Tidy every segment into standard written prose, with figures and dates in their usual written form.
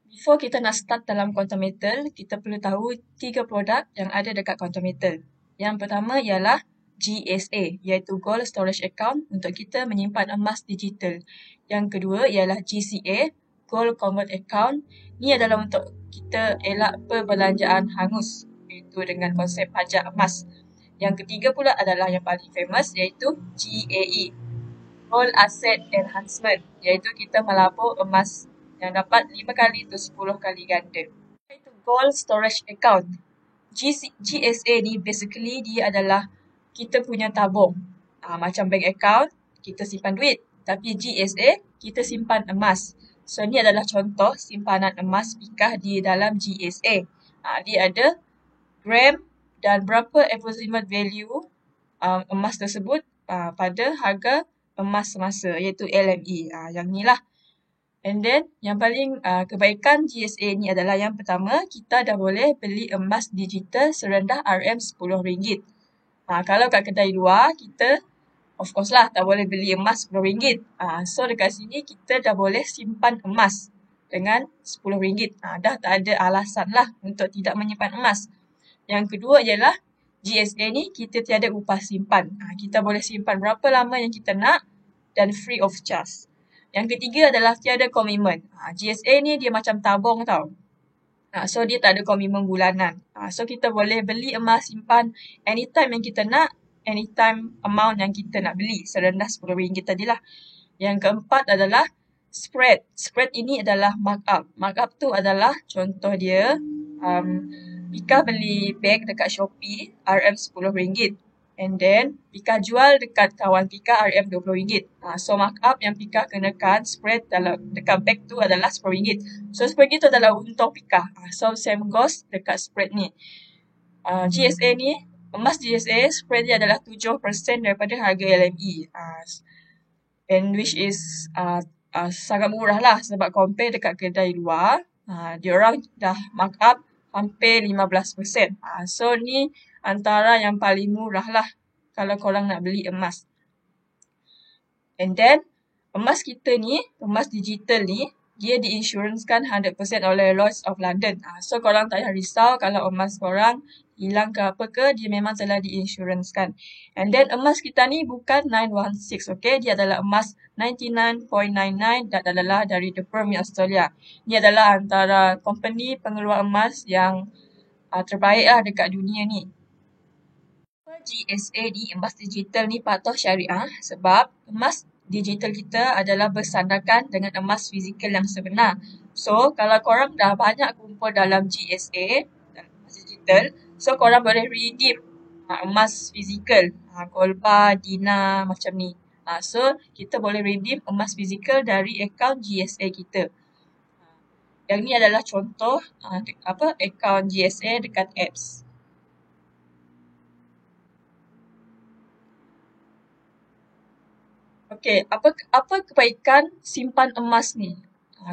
Before kita nak start dalam quantum metal, kita perlu tahu 3 produk yang ada dekat quantum metal. Yang pertama ialah GSA, iaitu Gold Storage Account untuk kita menyimpan emas digital. Yang kedua ialah GCA, Gold Convert Account. Ni adalah untuk kita elak perbelanjaan hangus, iaitu dengan konsep pajak emas. Yang ketiga pula adalah yang paling famous, iaitu GAE, Gold Asset Enhancement, iaitu kita melabur emas yang dapat 5 kali to 10 kali ganda. Itu Gold Storage Account. GSA ni basically dia adalah kita punya tabung. Macam bank account, kita simpan duit. Tapi GSA, kita simpan emas. So, ni adalah contoh simpanan emas pikah di dalam GSA. Dia ada gram dan berapa approximate value emas tersebut pada harga emas semasa, iaitu LME. Yang ni lah. And then, yang paling kebaikan GSA ni adalah yang pertama, kita dah boleh beli emas digital serendah RM10. Kalau kat kedai luar, kita of course lah tak boleh beli emas RM10. So, dekat sini kita dah boleh simpan emas dengan RM10. Dah tak ada alasan lah untuk tidak menyimpan emas. Yang kedua ialah GSA ni kita tiada upah simpan. Kita boleh simpan berapa lama yang kita nak dan free of charge. Yang ketiga adalah tiada komitmen. GSA ni dia macam tabung tau. So dia tak ada komitmen bulanan. So kita boleh beli emas simpan anytime yang kita nak, anytime amount yang kita nak beli. Serendah RM10 tadilah. Yang keempat adalah spread. Spread ini adalah markup. Markup tu adalah contoh dia, Pika beli beg dekat Shopee RM10. And then, Pika jual dekat kawan Pika RM20. So, markup yang Pika kenakan spread dalam dekat beg tu adalah RM10. So, RM10 tu adalah untung Pika. So, same goes dekat spread ni. GSA ni, emas GSA, spread dia adalah 7% daripada harga LME. And which is sangat murah lah sebab compare dekat kedai luar, diorang dah markup hampir 15%. So, ni antara yang paling murah lah kalau korang nak beli emas. And then, emas kita ni, emas digital ni, dia diinsurancekan 100% oleh Lloyds of London. So, korang tak payah risau kalau emas korang hilang ke apa ke, dia memang telah diinsurancekan. And then, emas kita ni bukan 916, okay? Dia adalah emas 99.99 dan adalah dari The Permit Australia. Ini adalah antara company pengeluar emas yang terbaik lah dekat dunia ni. GSA ni, emas digital ni patuh syariah sebab emas digital kita adalah bersandarkan dengan emas fizikal yang sebenar. So, kalau korang dah banyak kumpul dalam GSA, emas digital, so korang boleh redeem emas fizikal, gold bar, dinar, macam ni. So, kita boleh redeem emas fizikal dari akaun GSA kita. Yang ni adalah contoh akaun GSA dekat apps. Okey, apa kebaikan simpan emas ni?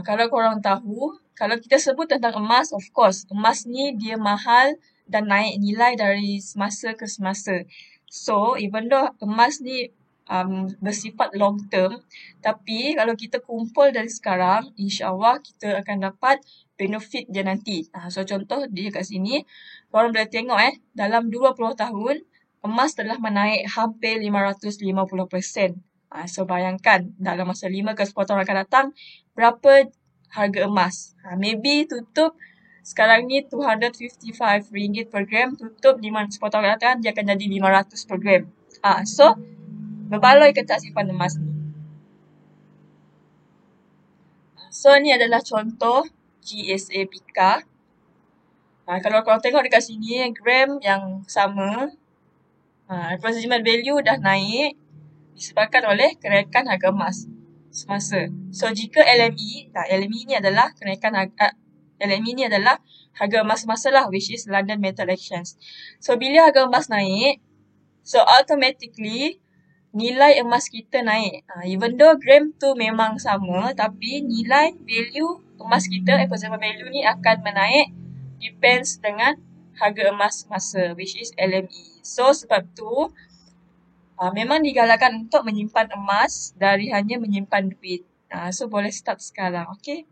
Kalau korang tahu, kalau kita sebut tentang emas, of course, emas ni dia mahal dan naik nilai dari semasa ke semasa. So, even though emas ni bersifat long term, tapi kalau kita kumpul dari sekarang, insyaAllah kita akan dapat benefit dia nanti. So, contoh dia kat sini, korang boleh tengok dalam 20 tahun, emas telah menaik hampir 550%. So, bayangkan dalam masa 5 ke 10 tahun akan datang, berapa harga emas. Maybe tutup sekarang ni RM255 per gram, tutup 10 tahun akan datang, dia akan jadi RM500 per gram. So, berbaloi ke tak simpan emas ni? So, ni adalah contoh GSA Pika. Kalau korang tengok dekat sini, gram yang sama, approximate value dah naik disebabkan oleh kenaikan harga emas semasa. So, jika LME ni adalah kenaikan LME ni adalah harga emas semasa lah, which is London Metal Exchange. So, bila harga emas naik, so automatically nilai emas kita naik. Even though gram tu memang sama, tapi nilai value emas kita, approximate value ni akan menaik depends dengan harga emas semasa, which is LME. So, sebab tu memang digalakkan untuk menyimpan emas dari hanya menyimpan duit. So, boleh start sekarang, okay?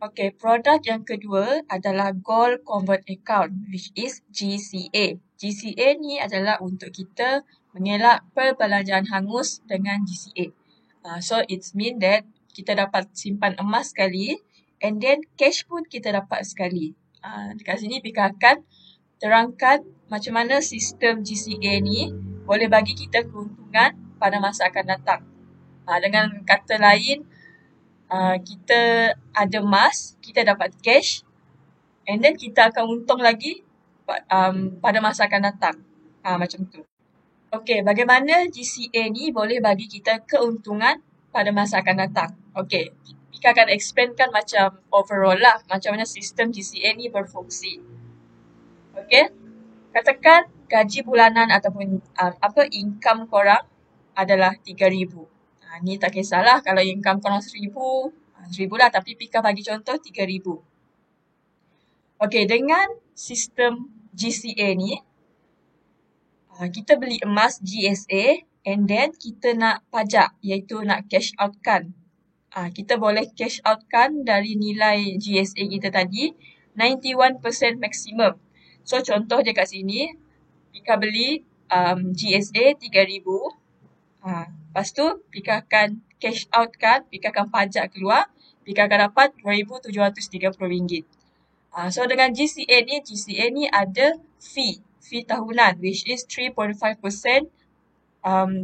Okey, produk yang kedua adalah Gold Convert Account, which is GCA. GCA ni adalah untuk kita mengelak perbelanjaan hangus dengan GCA. So it mean that kita dapat simpan emas sekali and then cash pun kita dapat sekali. Dekat sini Pika akan terangkan macam mana sistem GCA ni boleh bagi kita keuntungan pada masa akan datang. Dengan kata lain, kita ada emas, kita dapat cash and then kita akan untung lagi pada masa akan datang. Macam tu. Okey, bagaimana GCA ni boleh bagi kita keuntungan pada masa akan datang? Okey, Pika akan explainkan macam overall lah, macam mana sistem GCA ni berfungsi. Okey, katakan gaji bulanan ataupun income korang adalah 3,000. Ni tak kisahlah kalau income korang 1,000 lah, tapi Pika bagi contoh 3,000. Okey, dengan sistem GCA ni, kita beli emas GSA and then kita nak pajak, iaitu nak cash out kan. Kita boleh cash out kan dari nilai GSA kita tadi 91% maksimum. So contoh je kat sini, Pika beli GSA 3,000. Lepas tu Pika akan cash out kan, Pika akan pajak keluar, Pika akan dapat RM2,730. So dengan GCA ni ada fee tahunan, which is 3.5%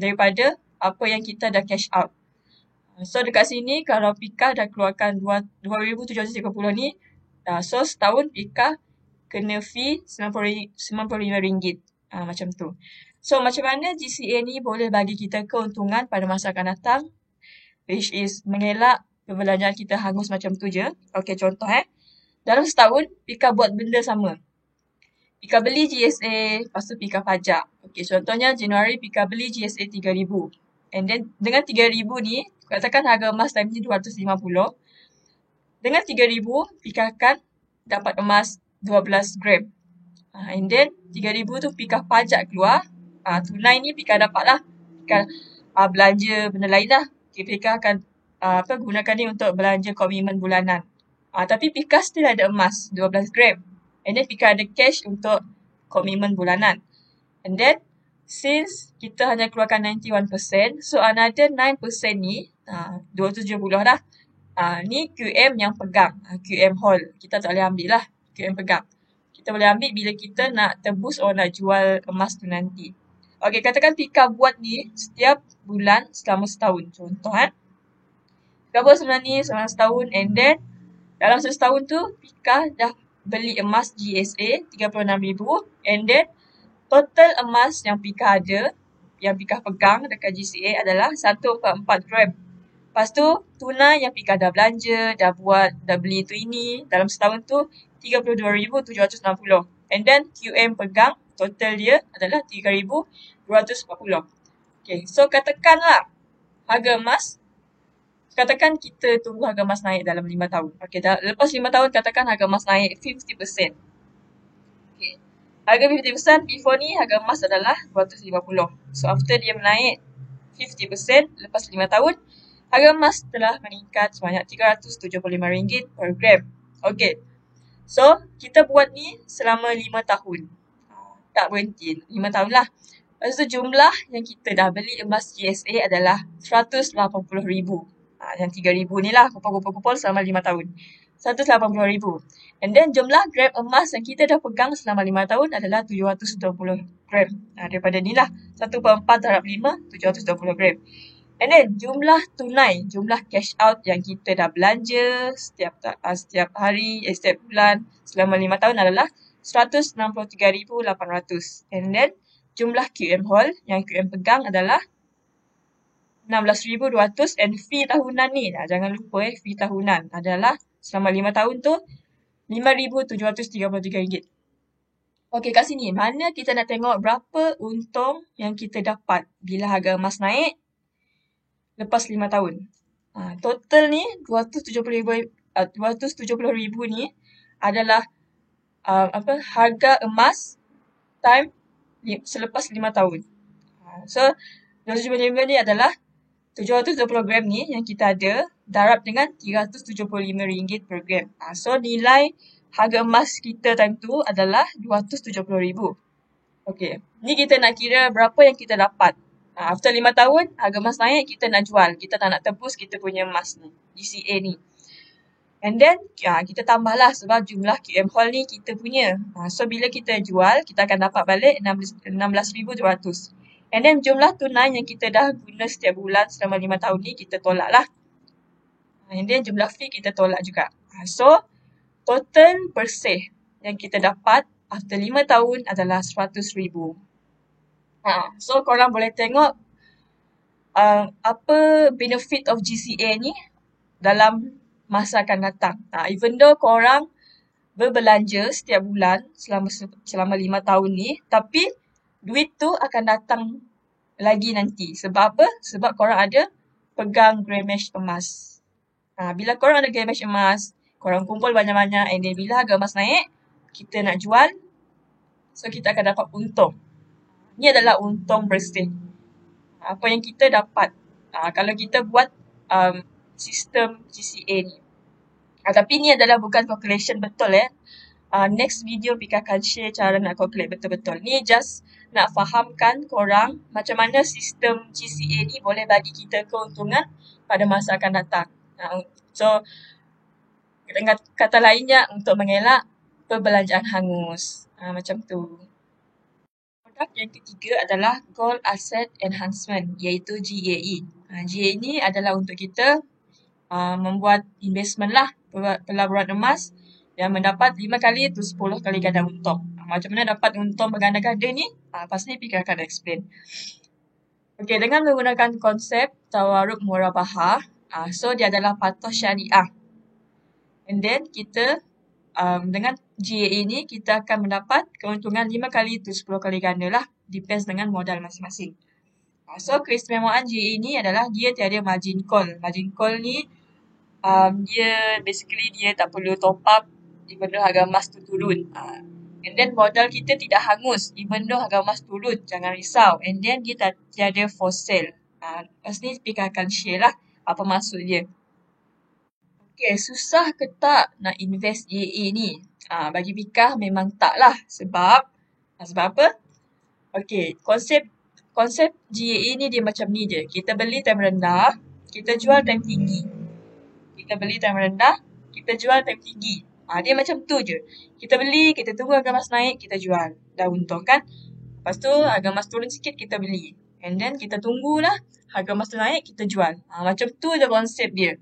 daripada apa yang kita dah cash out. So dekat sini kalau Pika dah keluarkan RM2,730 ni, so setahun Pika kena fee RM95. Macam tu. So macam mana GCA ni boleh bagi kita keuntungan pada masa akan datang, which is mengelak perbelanjaan kita hangus macam tu je. Okey, contoh dalam setahun Pika buat benda sama. Pika beli GSA, lepas tu Pika pajak. Okey, contohnya Januari Pika beli GSA 3,000. And then dengan 3,000 ni, katakan harga emas time ni 250. Dengan 3,000, Pika akan dapat emas 12 gram. And then 3,000 tu Pika pajak keluar. Tunai ni Pika dapat lah. Pika belanja benda lain lah. Okay, Pika akan gunakan ni untuk belanja komitmen bulanan. Tapi Pika still ada emas 12 gram. And then Pika ada cash untuk komitmen bulanan. And then since kita hanya keluarkan 91%, so another 9% ni 270 dah. Ni QM yang pegang, QM Hall. Kita tak boleh ambil lah, QM pegang. Kita boleh ambil bila kita nak tebus atau nak jual emas tu nanti. Okey, katakan Pika buat ni setiap bulan selama setahun. Contoh Pika buat selama setahun and then dalam setahun tu Pika dah beli emas GSA 36,000 and then total emas yang Pika ada, yang Pika pegang dekat GCA adalah 144 gram. Lepas tu tunai yang Pika dah belanja, dah beli tu ini dalam setahun tu 32,760. And then QM pegang total dia adalah 3,240. Okay, so katakanlah harga emas, katakan kita tunggu harga emas naik dalam 5 tahun. Okay, lepas 5 tahun katakan harga emas naik 50%. Okay, harga 50% before ni harga emas adalah 250. So after dia menaik 50% lepas 5 tahun, harga emas telah meningkat sebanyak RM375 per gram. Okay, so kita buat ni selama 5 tahun. Tak berhenti, 5 tahun lah. Lepas tu jumlah yang kita dah beli emas GSA adalah 180,000. Yang 3,000 ni lah, kumpul-kumpul selama 5 tahun. 180,000. And then jumlah gram emas yang kita dah pegang selama 5 tahun adalah 720 gram. Daripada ni lah, 1/4 darab 5, 720 gram. And then jumlah tunai, jumlah cash out yang kita dah belanja setiap hari, setiap bulan selama 5 tahun adalah 163,800. And then jumlah QM Hall yang QM pegang adalah 16,200 and fee tahunan ni, jangan lupa fee tahunan adalah selama 5 tahun tu RM5,733. Okey, kat sini mana kita nak tengok berapa untung yang kita dapat bila harga emas naik lepas 5 tahun. Total ni 270,000 ni adalah harga emas time selepas 5 tahun. So 270,000 ni adalah 720 gram ni yang kita ada darab dengan RM375 per gram. So nilai harga emas kita time tu adalah RM270,000. Okey, ni kita nak kira berapa yang kita dapat. After 5 tahun, harga emas naik, kita nak jual. Kita tak nak tebus kita punya emas ni, GCA ni. And then, kita tambahlah sebab jumlah QM Hall ni kita punya. So, bila kita jual, kita akan dapat balik 16,200. And then, jumlah tunai yang kita dah guna setiap bulan selama 5 tahun ni, kita tolak lah. And then, jumlah fee kita tolak juga. So, total bersih yang kita dapat after 5 tahun adalah RM100,000. So, korang boleh tengok apa benefit of GCA ni dalam masa akan datang. Even though korang berbelanja setiap bulan selama 5 tahun ni, tapi duit tu akan datang lagi nanti. Sebab apa? Sebab korang ada pegang grammage emas. Bila korang ada grammage emas, korang kumpul banyak-banyak, and then bila harga emas naik, kita nak jual, so kita akan dapat untung. Ini adalah untung bersih. Apa yang kita dapat kalau kita buat sistem GCA ni. Tapi ni adalah bukan calculation betul Next video Pika akan share cara nak calculate betul-betul. Ni just nak fahamkan korang macam mana sistem GCA ni boleh bagi kita keuntungan pada masa akan datang. So, dengan kata lainnya untuk mengelak perbelanjaan hangus. Macam tu. Produk yang ketiga adalah Gold Asset Enhancement, iaitu GAE. GAE ni adalah untuk kita membuat investment lah, pelaburan emas yang mendapat 5 kali atau 10 kali ganda untung. Macam mana dapat untung berganda-ganda ni? Pasti Pika akan explain. Okey, dengan menggunakan konsep tawaruk murabahah, so dia adalah patuh syariah. And then kita dengan GAE ni kita akan mendapat keuntungan 5 kali to 10 kali ganda lah. Depends dengan modal masing-masing. So keistimewaan GAE ni adalah dia tiada margin call. Margin call ni dia basically dia tak perlu top up even though harga emas tu turun. And then modal kita tidak hangus even though harga emas turun. Jangan risau. And then dia tiada for sale. Lepas ni Pika akan share lah apa maksud dia. Okay, susah ke tak nak invest GAE ni? Bagi Pika memang tak lah. Sebab apa? Okay, konsep GAE ni dia macam ni je. Kita beli time rendah, kita jual time tinggi. Kita beli time rendah, kita jual time tinggi. Dia macam tu je. Kita beli, kita tunggu harga emas naik, kita jual. Dah untung kan? Lepas tu harga emas turun sikit, kita beli. And then kita tunggulah harga emas tu naik, kita jual. Macam tu je konsep dia.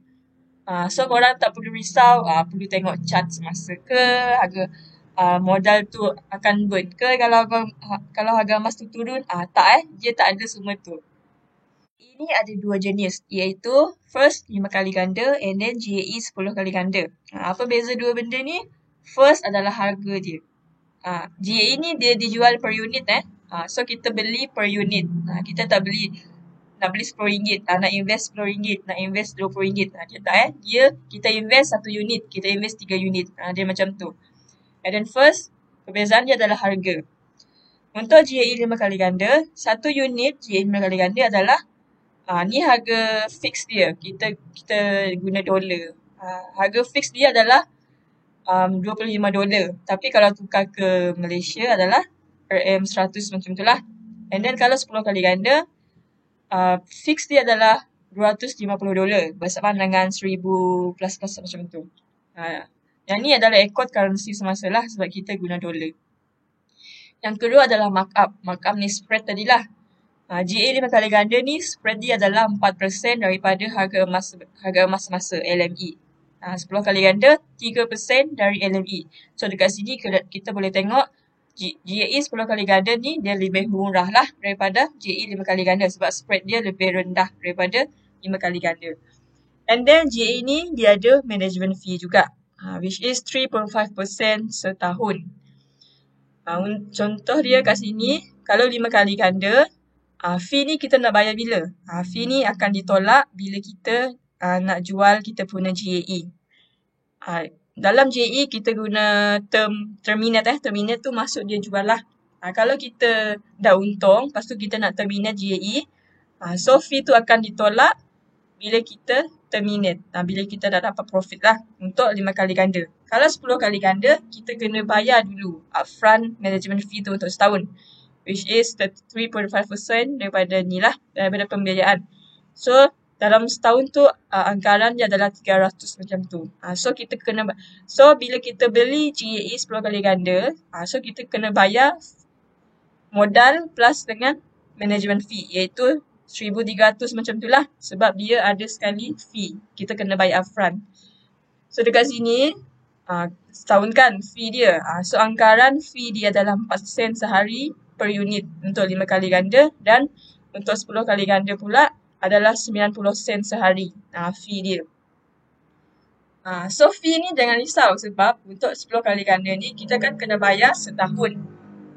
So korang tak perlu risau, perlu tengok chart semasa ke, harga modal tu akan burn ke kalau harga emas tu turun. Tak dia tak ada semua tu. Ini ada 2 jenis, iaitu first 5 kali ganda and then GAE 10 kali ganda. Apa beza dua benda ni? First adalah harga dia. GAE ni dia dijual per unit so kita beli per unit. Kita tak beli nak beli RM10, nak invest RM10, nak invest RM20. Kita invest 1 unit, kita invest 3 unit. Dia macam tu. And then first, perbezaan dia adalah harga. Untuk GAE 5 kali ganda, 1 unit GAE 5 kali ganda adalah ni harga fix dia. Kita guna dolar. Harga fix dia adalah $25. Tapi kalau tukar ke Malaysia adalah RM100 macam tu lah. And then kalau 10 kali ganda, fix dia adalah $250 bersama dengan 1,000 plus macam tu. Yang ni adalah ekod currency semasa lah sebab kita guna dolar. Yang kedua adalah markup. Markup ni spread tadilah. GA 5 kali ganda ni spread dia adalah 4% daripada harga emas semasa LME. 10 kali ganda 3% dari LME. So dekat sini kita boleh tengok GAE 10 kali ganda ni dia lebih murah lah daripada GAE 5 kali ganda sebab spread dia lebih rendah daripada 5 kali ganda. And then GAE ni dia ada management fee juga, which is 3.5% setahun. Contoh dia kat sini, kalau 5 kali ganda, fee ni kita nak bayar bila? Fee ni akan ditolak bila kita nak jual kita punya GAE. Dalam GAE kita guna terminate. Terminate tu maksud dia jual lah. Kalau kita dah untung, lepas tu kita nak terminate GAE, so fee tu akan ditolak bila kita terminate. Bila kita dah dapat profit lah untuk 5 kali ganda. Kalau 10 kali ganda, kita kena bayar dulu upfront management fee tu untuk setahun. Which is 3.5% daripada ni lah, daripada pembiayaan. So, dalam setahun tu anggaran dia adalah 300 macam tu. So, kita kena, so bila kita beli GAE 10 kali ganda, so kita kena bayar modal plus dengan management fee, iaitu 1,300 macam tu lah. Sebab dia ada sekali fee. Kita kena bayar upfront. So dekat sini, setahun kan fee dia. So anggaran fee dia adalah 4 sen sehari per unit untuk 5 kali ganda. Dan untuk 10 kali ganda pula adalah 90 sen sehari fee dia. So fee ni jangan risau sebab untuk 10 kali ganda ni kita kan kena bayar setahun.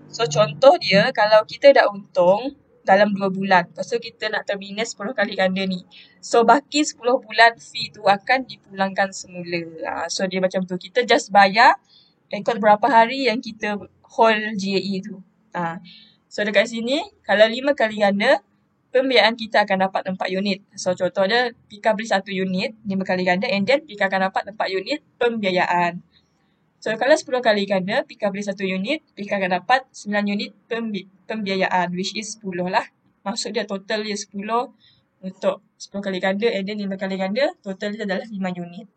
So contoh dia, kalau kita dah untung dalam 2 bulan, lepas tu kita nak terminate 10 kali ganda ni. So baki 10 bulan fee tu akan dipulangkan semula. So dia macam tu, kita just bayar ikut berapa hari yang kita hold GAE tu. So dekat sini, kalau 5 kali ganda, pembiayaan kita akan dapat 4 unit. So contohnya, Pika beli 1 unit, 5 kali ganda, and then Pika akan dapat 4 unit pembiayaan. So, kalau 10 kali ganda, Pika beli 1 unit, Pika akan dapat 9 unit pembiayaan, which is 10 lah. Maksud dia total dia 10 untuk 10 kali ganda, and then 5 kali ganda, total dia adalah 5 unit.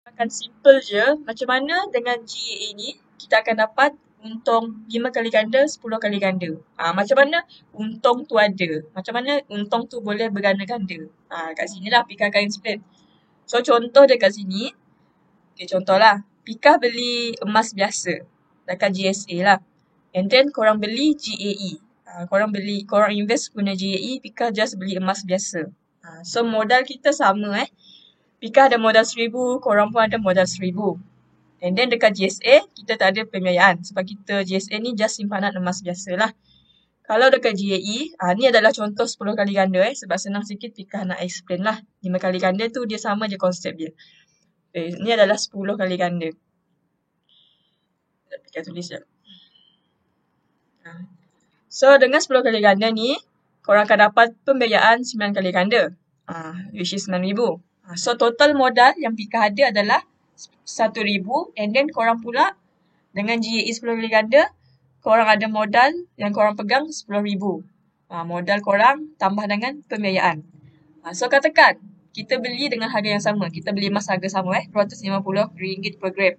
Akan simple je, macam mana dengan GAE ni, kita akan dapat untung 5 kali ganda, 10 kali ganda. Macam mana untung tu ada? Macam mana untung tu boleh berganda-ganda? Kat sini lah Pika akan explain. So, contoh dia kat sini. Okay, contoh lah. Pika beli emas biasa dekat GSA lah. And then korang beli GAE. Korang invest guna GAE, Pika just beli emas biasa. So modal kita sama Pika ada modal 1,000, korang pun ada modal 1,000. And then dekat GSA, kita tak ada pembiayaan. Sebab kita GSA ni just simpanan emas biasa lah. Kalau dekat GAE, ni adalah contoh 10 kali ganda sebab senang sikit Pika nak explain lah. 5 kali ganda tu dia sama je konsep dia. Ini adalah 10 kali ganda. Kita tulis je. So, dengan 10 kali ganda ni, korang akan dapat pembiayaan 9 kali ganda. Which is 9,000. So, total modal yang Pika ada adalah 1,000. And then, korang pula dengan GAE 10 kali ganda, korang ada modal yang korang pegang 10,000. Modal korang tambah dengan pembiayaan. So, katakan, kita beli dengan harga yang sama. Kita beli emas harga sama RM250 per gram.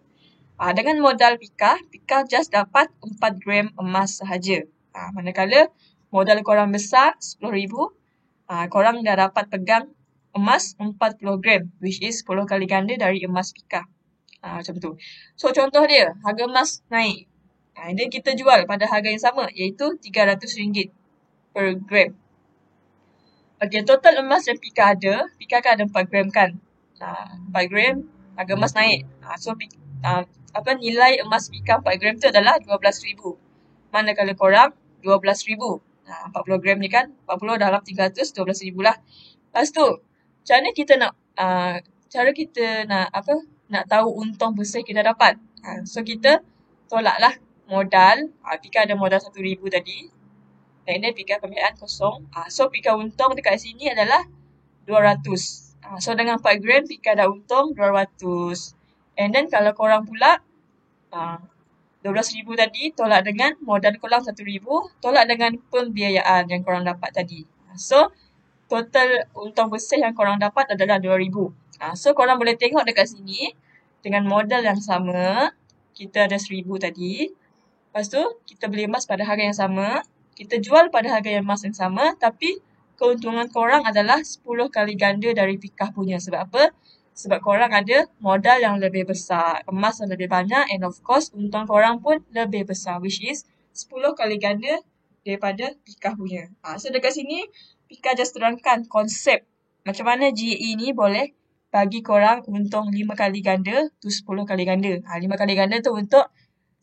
Dengan modal Pika just dapat 4 gram emas sahaja. Manakala modal korang besar 10,000, korang dah dapat pegang emas 40 gram, which is 10 kali ganda dari emas Pika. Macam tu. So contoh dia, harga emas naik. Dan kita jual pada harga yang sama, iaitu RM300 per gram. Okay, total emas yang Pika ada, Pika akan ada 4 gram kan. 4 gram, harga emas naik. So, nilai emas Pika 4 gram tu adalah 12,000. Manakala korang 12,000. 40 gram ni kan, 40 dalam 300, 12,000 lah. Lepas tu, cara kita nak tahu untung besar kita dapat. So, kita tolaklah modal. Pika ada modal 1,000 tadi. Dan then Pika pembiayaan kosong. So Pika untung dekat sini adalah 200. So dengan 4 gram Pika dah untung 200. And then kalau korang pula 12,000 tadi tolak dengan modal korang 1,000, tolak dengan pembiayaan yang korang dapat tadi. So total untung besar yang korang dapat adalah 2,000. So korang boleh tengok dekat sini dengan modal yang sama, kita ada 1,000 tadi. Lepas tu kita beli emas pada harga yang sama. Kita jual pada harga emas yang sama, tapi keuntungan korang adalah 10 kali ganda dari Pika punya. Sebab apa? Sebab korang ada modal yang lebih besar, emas yang lebih banyak, and of course, untung korang pun lebih besar, which is 10 kali ganda daripada Pika punya. So dekat sini, Pika just terangkan konsep macam mana GAE ni boleh bagi korang untung 5 kali ganda tu 10 kali ganda. 5 kali ganda tu untuk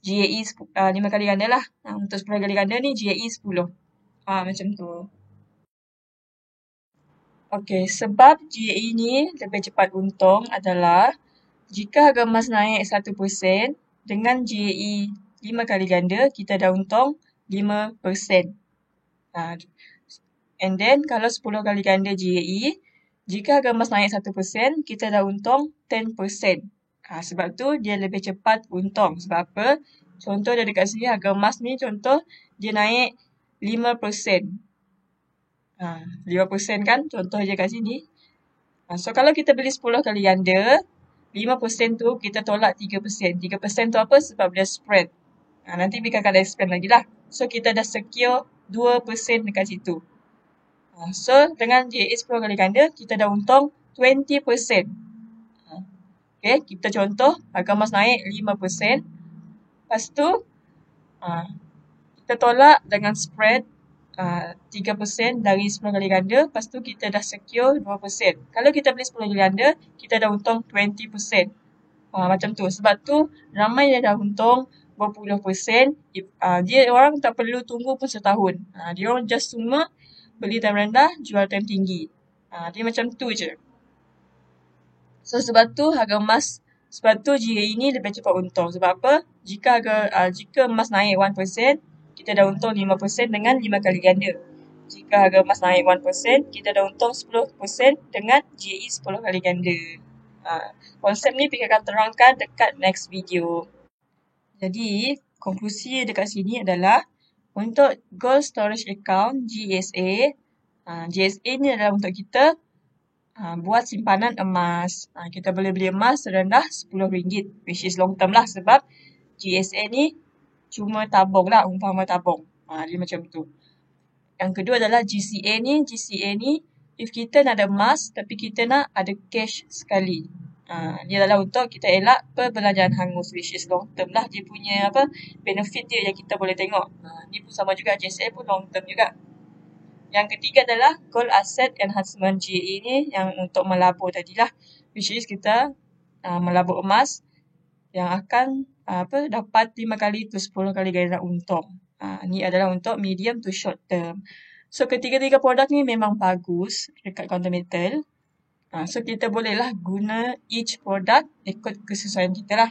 GAE 5 kali ganda lah. Untuk 10 kali ganda ni GAE 10. Macam tu. Okay, sebab GAE ni lebih cepat untung adalah jika harga emas naik 1%, dengan GAE 5 kali ganda, kita dah untung 5%. And then kalau 10 kali ganda GAE, Jika harga emas naik 1%, kita dah untung 10%. Sebab tu dia lebih cepat untung. Sebab apa? Contoh dia dekat sini harga emas ni contoh dia naik 5%. 5% kan contoh je kat sini. So kalau kita beli 10 kali ganda, 5% tu kita tolak 3%. 3% tu apa? Sebab dia spread. Nanti Bika akan explain lagi lah. So kita dah secure 2% dekat situ. So dengan JA 10 kali ganda, kita dah untung 20%. Okay, kita contoh harga emas naik 5%. Lepas tu, kita tolak dengan spread 3% dari 10 kali ganda. Lepas tu kita dah secure 2%. Kalau kita beli 10 kali ganda, kita dah untung 20%. Macam tu. Sebab tu ramai yang dah untung berpuluh persen. Dia orang tak perlu tunggu pun setahun. Dia orang just cuma beli time rendah, jual time tinggi. Dia macam tu je. So sebab tu harga emas, sebab tu JA ini lebih cepat untung. Sebab apa? Jika emas naik 1%, kita dah untung 5% dengan 5 kali ganda. Jika harga emas naik 1%, kita dah untung 10% dengan JA 10 kali ganda. Konsep ni Pika akan terangkan dekat next video. Jadi, konklusi dekat sini adalah untuk Gold Storage Account GSA, GSA ni adalah untuk kita buat simpanan emas. Kita boleh beli emas serendah RM10, which is long term lah sebab GSA ni cuma tabung lah, umpama tabung. Dia macam tu. Yang kedua adalah GCA ni. GCA ni, if kita nak ada emas tapi kita nak ada cash sekali. Dia adalah untuk kita elak perbelanjaan hangus, which is long term lah. Dia punya benefit dia yang kita boleh tengok. Ni pun sama juga, GSA pun long term juga. Yang ketiga adalah Gold Asset Enhancement GA ni yang untuk melabur tadilah. Which is kita melabur emas yang akan dapat 5 kali to 10 kali ganda untung. Ni adalah untuk medium to short term. So ketiga-tiga produk ni memang bagus dekat Quantum Metal. So kita bolehlah guna each produk ikut kesesuaian kita lah.